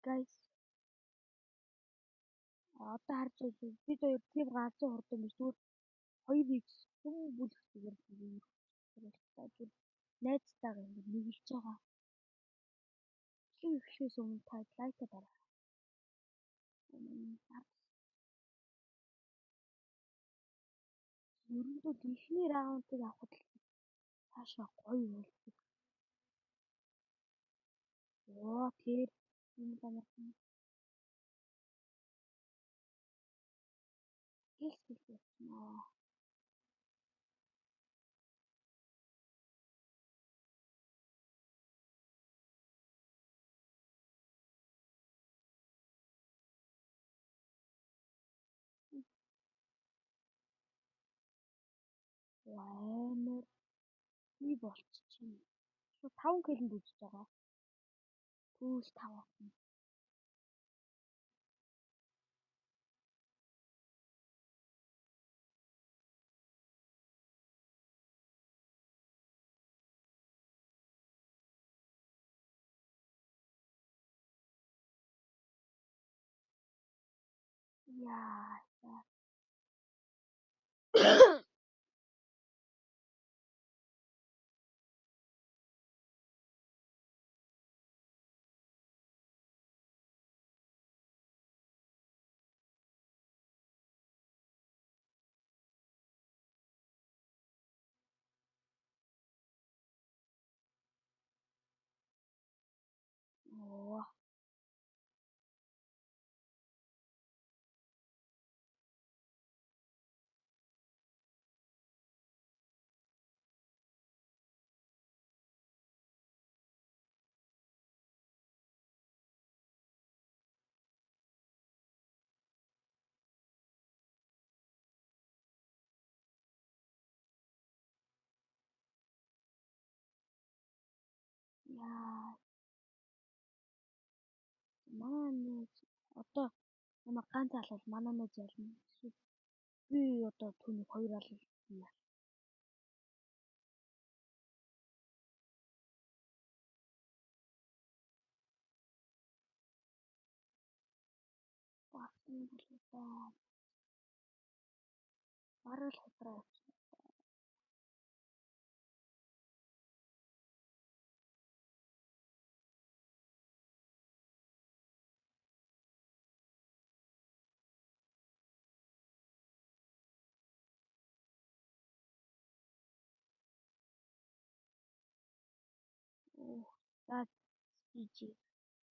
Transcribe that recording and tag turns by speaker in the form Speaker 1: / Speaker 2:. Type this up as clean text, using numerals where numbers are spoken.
Speaker 1: guys. Одоо харж байгаа бид хоёр тийм ганцхан хурдан биш зүгээр 2x хүн бүлэх зүгээр найзтайгаа ингэ нэгэлж байгаа. Эхлэхээс өмнө та лайк дараа. Ерөндөө ихний раундыг авахд цаашаа гоё болдог. Оо тэр юм замарсан. Хэлсэн. Амар би болчихчих. Шо 5 кэлэнд үзэж байгаа. Түүс 5. Яа. Оо. Яа. Манай одоо намайг ганц алвал манай нэ зална. Би одоо түүнийг 2 алвал яа. Баасан болоо. Барал хатраа. Оо. За. GG.